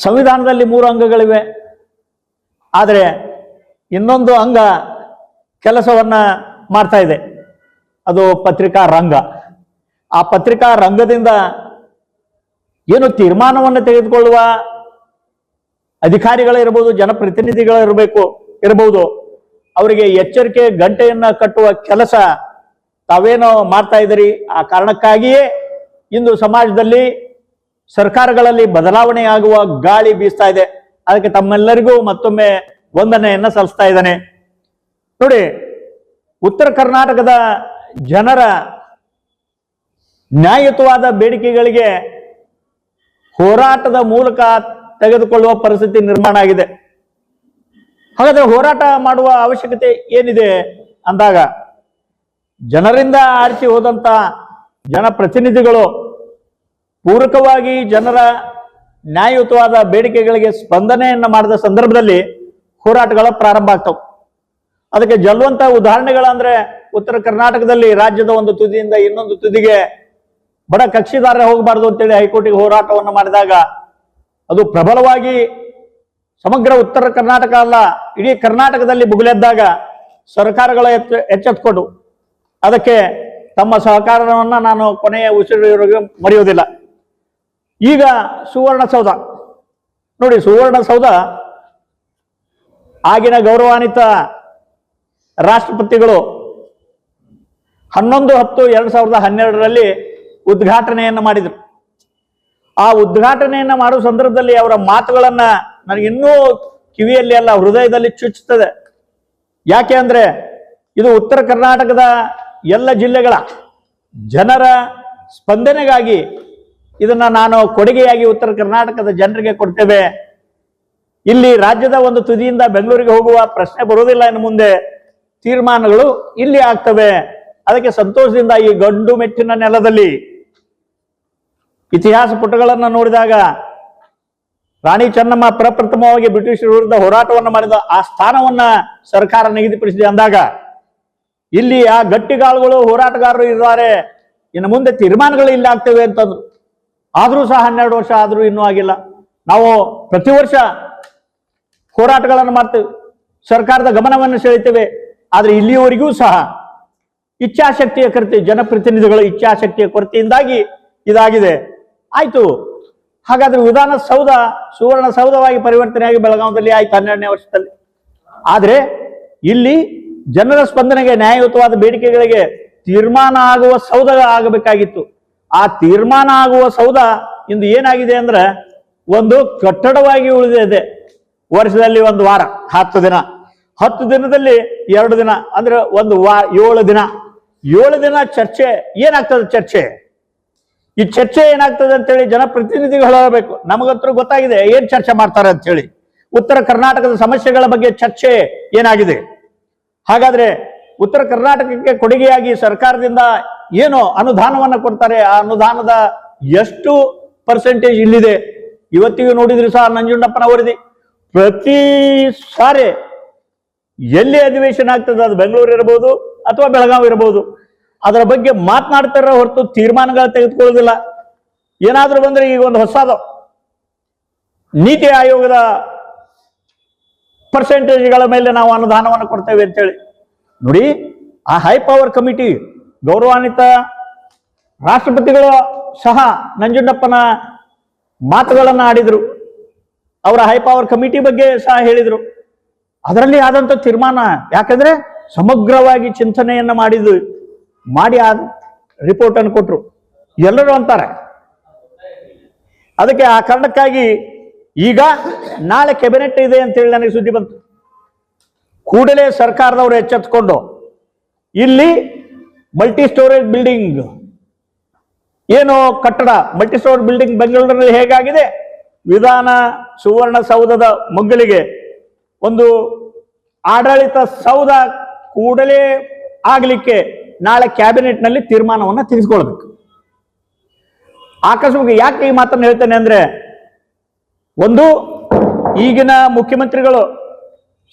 ಸಂವಿಧಾನದಲ್ಲಿ 3 ಅಂಗಗಳಿವೆ. ಆದರೆ ಇನ್ನೊಂದು ಅಂಗ ಕೆಲಸವನ್ನ ಮಾಡ್ತಾ ಇದೆ, ಅದು ಪತ್ರಿಕಾ ರಂಗ. ಆ ಪತ್ರಿಕಾ ರಂಗದಿಂದ ಏನು ತೀರ್ಮಾನವನ್ನು ತೆಗೆದುಕೊಳ್ಳುವ ಅಧಿಕಾರಿಗಳಿರ್ಬೋದು, ಜನಪ್ರತಿನಿಧಿಗಳಿರಬಹುದು, ಅವರಿಗೆ ಎಚ್ಚರಿಕೆ ಗಂಟೆಯನ್ನ ಕಟ್ಟುವ ಕೆಲಸ ತಾವೇನೋ ಮಾಡ್ತಾ ಇದ್ದೀರಿ. ಆ ಕಾರಣಕ್ಕಾಗಿಯೇ ಇಂದು ಸಮಾಜದಲ್ಲಿ ಸರ್ಕಾರಗಳಲ್ಲಿ ಬದಲಾವಣೆಯಾಗುವ ಗಾಳಿ ಬೀಸ್ತಾ ಇದೆ. ಅದಕ್ಕೆ ತಮ್ಮೆಲ್ಲರಿಗೂ ಮತ್ತೊಮ್ಮೆ ವಂದನೆಯನ್ನ ಸಲ್ಲಿಸ್ತಾ ಇದ್ದಾನೆ. ನೋಡಿ, ಉತ್ತರ ಕರ್ನಾಟಕದ ಜನರ ನ್ಯಾಯಯುತವಾದ ಬೇಡಿಕೆಗಳಿಗೆ ಹೋರಾಟದ ಮೂಲಕ ತೆಗೆದುಕೊಳ್ಳುವ ಪರಿಸ್ಥಿತಿ ನಿರ್ಮಾಣ ಆಗಿದೆ. ಹಾಗಾದ್ರೆ ಹೋರಾಟ ಮಾಡುವ ಅವಶ್ಯಕತೆ ಏನಿದೆ ಅಂದಾಗ, ಜನರಿಂದ ಆರಿಸಿ ಹೋದಂತ ಜನಪ್ರತಿನಿಧಿಗಳು ಪೂರಕವಾಗಿ ಜನರ ನ್ಯಾಯಯುತವಾದ ಬೇಡಿಕೆಗಳಿಗೆ ಸ್ಪಂದನೆಯನ್ನ ಮಾಡಿದ ಸಂದರ್ಭದಲ್ಲಿ ಹೋರಾಟಗಳ ಪ್ರಾರಂಭ ಆಗ್ತವೆ. ಅದಕ್ಕೆ ಜಲ್ವಂತ ಉದಾಹರಣೆಗಳಂದ್ರೆ, ಉತ್ತರ ಕರ್ನಾಟಕದಲ್ಲಿ ರಾಜ್ಯದ ಒಂದು ತುದಿಯಿಂದ ಇನ್ನೊಂದು ತುದಿಗೆ ಬಡ ಕಕ್ಷಿದಾರ ಹೋಗಬಾರದು ಅಂತೇಳಿ ಹೈಕೋರ್ಟಿಗೆ ಹೋರಾಟವನ್ನು ಮಾಡಿದಾಗ ಅದು ಪ್ರಬಲವಾಗಿ ಸಮಗ್ರ ಉತ್ತರ ಕರ್ನಾಟಕ ಅಲ್ಲ, ಇಡೀ ಕರ್ನಾಟಕದಲ್ಲಿ ಬುಗುಲೆದ್ದಾಗ ಸರ್ಕಾರಗಳ ಎಚ್ಚೆತ್ತುಕೊಂಡು ಅದಕ್ಕೆ ತಮ್ಮ ಸಹಕಾರವನ್ನ ನಾನು ಕೊನೆಯ ಉಸಿರಿವರೆಗೂ ಮರೆಯುವುದಿಲ್ಲ. ಈಗ ಸುವರ್ಣಸೌಧ ನೋಡಿ, ಸುವರ್ಣಸೌಧ ಆಗಿನ ಗೌರವಾನ್ವಿತ ರಾಷ್ಟ್ರಪತಿಗಳು 11/10/2012 ಉದ್ಘಾಟನೆಯನ್ನು ಮಾಡಿದರು. ಆ ಉದ್ಘಾಟನೆಯನ್ನ ಮಾಡುವ ಸಂದರ್ಭದಲ್ಲಿ ಅವರ ಮಾತುಗಳನ್ನ ನನಗಿನ್ನೂ ಕಿವಿಯಲ್ಲಿ ಅಲ್ಲ, ಹೃದಯದಲ್ಲಿ ಚುಚ್ಚುತ್ತದೆ. ಯಾಕೆ ಅಂದ್ರೆ, ಇದು ಉತ್ತರ ಕರ್ನಾಟಕದ ಎಲ್ಲ ಜಿಲ್ಲೆಗಳ ಜನರ ಸ್ಪಂದನೆಗಾಗಿ ಇದನ್ನ ನಾನು ಕೊಡುಗೆಯಾಗಿ ಉತ್ತರ ಕರ್ನಾಟಕದ ಜನರಿಗೆ ಕೊಡ್ತೇವೆ. ಇಲ್ಲಿ ರಾಜ್ಯದ ಒಂದು ತುದಿಯಿಂದ ಬೆಂಗಳೂರಿಗೆ ಹೋಗುವ ಪ್ರಶ್ನೆ ಬರುವುದಿಲ್ಲ, ಇನ್ನು ಮುಂದೆ ತೀರ್ಮಾನಗಳು ಇಲ್ಲಿ ಆಗ್ತವೆ. ಅದಕ್ಕೆ ಸಂತೋಷದಿಂದ ಈ ಗಂಡು ಮೆಟ್ಟಿನ ನೆಲದಲ್ಲಿ ಇತಿಹಾಸ ಪುಟಗಳನ್ನು ನೋಡಿದಾಗ ರಾಣಿ ಚೆನ್ನಮ್ಮ ಪ್ರಪ್ರಥಮವಾಗಿ ಬ್ರಿಟಿಷರ ವಿರುದ್ಧ ಹೋರಾಟವನ್ನು ಮಾಡಿದ ಆ ಸ್ಥಾನವನ್ನ ಸರ್ಕಾರ ನಿಗದಿಪಡಿಸಿದೆ ಅಂದಾಗ, ಇಲ್ಲಿ ಆ ಗಟ್ಟಿಗಾಳುಗಳು ಹೋರಾಟಗಾರರು ಇದ್ದಾರೆ, ಇನ್ನು ಮುಂದೆ ತೀರ್ಮಾನಗಳು ಇಲ್ಲಿ ಆಗ್ತವೆ ಅಂತಂದ್ರು. ಆದರೂ ಸಹ 12 ವರ್ಷ ಆದರೂ ಇನ್ನೂ ಆಗಿಲ್ಲ. ನಾವು ಪ್ರತಿ ವರ್ಷ ಹೋರಾಟಗಳನ್ನು ಮಾಡ್ತೇವೆ, ಸರ್ಕಾರದ ಗಮನವನ್ನು ಸೆಳೀತೇವೆ. ಆದ್ರೆ ಇಲ್ಲಿಯವರೆಗೂ ಸಹ ಇಚ್ಛಾಶಕ್ತಿಯ ಕೊರತೆ, ಜನಪ್ರತಿನಿಧಿಗಳ ಇಚ್ಛಾಶಕ್ತಿಯ ಕೊರತೆಯಿಂದಾಗಿ ಇದಾಗಿದೆ. ಆಯ್ತು, ಹಾಗಾದ್ರೆ ವಿಧಾನಸೌಧ ಸುವರ್ಣಸೌಧವಾಗಿ ಪರಿವರ್ತನೆಯಾಗಿ ಬೆಳಗಾವಿಯಲ್ಲಿ ಆಯ್ತು 12ನೇ ವರ್ಷದಲ್ಲಿ. ಆದ್ರೆ ಇಲ್ಲಿ ಜನರ ಸ್ಪಂದನೆಗೆ, ನ್ಯಾಯಯುತವಾದ ಬೇಡಿಕೆಗಳಿಗೆ ತೀರ್ಮಾನ ಆಗುವ ಸೌಧ ಆಗಬೇಕಾಗಿತ್ತು. ಆ ತೀರ್ಮಾನ ಆಗುವ ಸೌಧ ಇಂದು ಏನಾಗಿದೆ ಅಂದ್ರೆ ಒಂದು ಕಟ್ಟಡವಾಗಿ ಉಳಿದಿದೆ. ವರ್ಷದಲ್ಲಿ 1 ವಾರ, 10 ದಿನ, 10 ದಿನದಲ್ಲಿ 2 ದಿನ ಅಂದ್ರೆ 7 ದಿನ. 7 ದಿನ ಚರ್ಚೆ ಏನಾಗ್ತದೆ? ಚರ್ಚೆ ಈ ಚರ್ಚೆ ಏನಾಗ್ತದೆ ಅಂತೇಳಿ ಜನಪ್ರತಿನಿಧಿಗಳು ಹೇಳಬೇಕು. ನಮಗಂತೂ ಗೊತ್ತಾಗಿದೆ ಏನ್ ಚರ್ಚೆ ಮಾಡ್ತಾರೆ ಅಂತ ಹೇಳಿ. ಉತ್ತರ ಕರ್ನಾಟಕದ ಸಮಸ್ಯೆಗಳ ಬಗ್ಗೆ ಚರ್ಚೆ ಏನಾಗಿದೆ? ಹಾಗಾದ್ರೆ ಉತ್ತರ ಕರ್ನಾಟಕಕ್ಕೆ ಕೊಡುಗೆಯಾಗಿ ಸರ್ಕಾರದಿಂದ ಏನು ಅನುದಾನವನ್ನ ಕೊಡ್ತಾರೆ, ಆ ಅನುದಾನದ ಎಷ್ಟು ಪರ್ಸೆಂಟೇಜ್ ಇಲ್ಲಿದೆ? ಇವತ್ತಿಗೂ ನೋಡಿದ್ರಿ ಸಹ ನಂಜುಂಡಪ್ಪನ ವರದಿ, ಪ್ರತಿ ಸಾರಿ ಎಲ್ಲಿ ಅಧಿವೇಶನ ಆಗ್ತದೆ, ಅದು ಬೆಂಗಳೂರು ಇರಬಹುದು ಅಥವಾ ಬೆಳಗಾವಿ ಇರಬಹುದು, ಅದರ ಬಗ್ಗೆ ಮಾತನಾಡ್ತಾರ ಹೊರತು ತೀರ್ಮಾನಗಳು ತೆಗೆದುಕೊಳ್ಳೋದಿಲ್ಲ. ಏನಾದ್ರೂ ಬಂದ್ರೆ ಈಗ ಒಂದು ಹೊಸದ ನೀತಿ ಆಯೋಗದ ಪರ್ಸೆಂಟೇಜ್ಗಳ ಮೇಲೆ ನಾವು ಅನುದಾನವನ್ನು ಕೊಡ್ತೇವೆ ಅಂತೇಳಿ ನೋಡಿ. ಆ ಹೈ ಪವರ್ ಕಮಿಟಿ, ಗೌರವಾನ್ವಿತ ರಾಷ್ಟ್ರಪತಿಗಳು ಸಹ ನಂಜುಂಡಪ್ಪನ ಮಾತುಗಳನ್ನ ಆಡಿದ್ರು, ಅವರ ಹೈ ಪವರ್ ಕಮಿಟಿ ಬಗ್ಗೆ ಸಹ ಹೇಳಿದ್ರು. ಅದರಲ್ಲಿ ಆದಂತ ತೀರ್ಮಾನ, ಯಾಕಂದ್ರೆ ಸಮಗ್ರವಾಗಿ ಚಿಂತನೆಯನ್ನ ಮಾಡಿ ಆ ರಿಪೋರ್ಟ್ ಅನ್ನು ಕೊಟ್ರು, ಎಲ್ಲರೂ ಅಂತಾರೆ. ಅದಕ್ಕೆ ಆ ಕಾರಣಕ್ಕಾಗಿ ಈಗ ನಾಳೆ ಕ್ಯಾಬಿನೆಟ್ ಇದೆ ಅಂತೇಳಿ ನನಗೆ ಸುದ್ದಿ ಬಂತು. ಕೂಡಲೇ ಸರ್ಕಾರದವರು ಎಚ್ಚೆತ್ತುಕೊಂಡು ಇಲ್ಲಿ ಮಲ್ಟಿ ಸ್ಟೋರೇಜ್ ಬಿಲ್ಡಿಂಗ್ ಏನು ಕಟ್ಟಡ, ಮಲ್ಟಿ ಸ್ಟೋರೇಜ್ ಬಿಲ್ಡಿಂಗ್ ಬೆಂಗಳೂರಿನಲ್ಲಿ ಹೇಗಾಗಿದೆ, ವಿಧಾನ ಸುವರ್ಣಸೌಧದ ಮಗ್ಗಲಿಗೆ ಒಂದು ಆಡಳಿತ ಸೌಧ ಕೂಡಲೇ ಆಗ್ಲಿಕ್ಕೆ ನಾಳೆ ಕ್ಯಾಬಿನೆಟ್ ನಲ್ಲಿ ತೀರ್ಮಾನವನ್ನ ತೆಗೆದುಕೊಳ್ಬೇಕು. ಆಕಸ್ಮಿಕ ಯಾಕೆ ಈ ಮಾತನ್ನು ಹೇಳ್ತೇನೆ ಅಂದ್ರೆ, ಒಂದು ಈಗಿನ ಮುಖ್ಯಮಂತ್ರಿಗಳು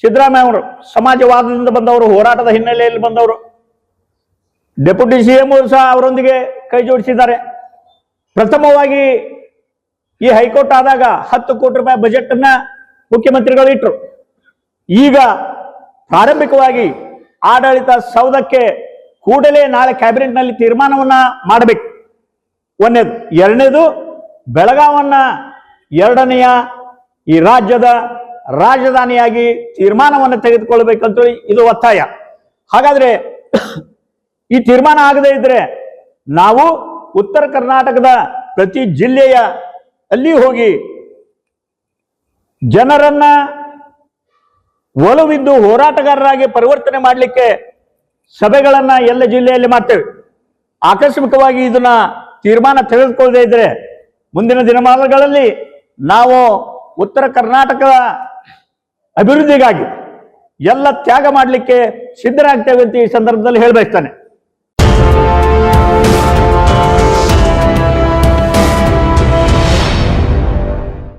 ಸಿದ್ದರಾಮಯ್ಯ ಅವರು ಸಮಾಜವಾದದಿಂದ ಬಂದವರು, ಹೋರಾಟದ ಹಿನ್ನೆಲೆಯಲ್ಲಿ ಬಂದವರು. ಡೆಪ್ಯೂಟಿ ಸಿಎಂ ಸಹ ಅವರೊಂದಿಗೆ ಕೈ ಜೋಡಿಸಿದ್ದಾರೆ. ಪ್ರಥಮವಾಗಿ ಈ ಹೈಕೋರ್ಟ್ ಆದಾಗ 10 ಕೋಟಿ ರೂಪಾಯಿ ಬಜೆಟ್ ಅನ್ನ ಮುಖ್ಯಮಂತ್ರಿಗಳು ಇಟ್ರು. ಈಗ ಪ್ರಾರಂಭಿಕವಾಗಿ ಆಡಳಿತ ಸೌಧಕ್ಕೆ ಕೂಡಲೇ ನಾಳೆ ಕ್ಯಾಬಿನೆಟ್ ನಲ್ಲಿ ತೀರ್ಮಾನವನ್ನ ಮಾಡಬೇಕು. ಒಂದನೇದು. ಎರಡನೇದು, ಬೆಳಗಾವನ್ನ ಎರಡನೆಯ ಈ ರಾಜ್ಯದ ರಾಜಧಾನಿಯಾಗಿ ತೀರ್ಮಾನವನ್ನು ತೆಗೆದುಕೊಳ್ಬೇಕಂತ ಇದು ಒತ್ತಾಯ. ಹಾಗಾದ್ರೆ ಈ ತೀರ್ಮಾನ ಆಗದೇ ಇದ್ರೆ ನಾವು ಉತ್ತರ ಕರ್ನಾಟಕದ ಪ್ರತಿ ಜಿಲ್ಲೆಯ ಅಲ್ಲಿ ಹೋಗಿ ಜನರನ್ನ ಒಲವಿದ್ದು ಹೋರಾಟಗಾರರಾಗಿ ಪರಿವರ್ತನೆ ಮಾಡಲಿಕ್ಕೆ ಸಭೆಗಳನ್ನ ಎಲ್ಲ ಜಿಲ್ಲೆಯಲ್ಲಿ ಮಾಡ್ತೇವೆ. ಆಕಸ್ಮಿಕವಾಗಿ ಇದನ್ನ ತೀರ್ಮಾನ ತೆಗೆದುಕೊಳ್ಳದೆ ಇದ್ರೆ ಮುಂದಿನ ದಿನಮಾನಗಳಲ್ಲಿ ನಾವು ಉತ್ತರ ಕರ್ನಾಟಕದ ಅಭಿವೃದ್ಧಿಗಾಗಿ ಎಲ್ಲ ತ್ಯಾಗ ಮಾಡಲಿಕ್ಕೆ ಸಿದ್ಧರಾಗ್ತೇವೆ ಅಂತ ಈ ಸಂದರ್ಭದಲ್ಲಿ ಹೇಳಬಯಸ್ತಾನೆ.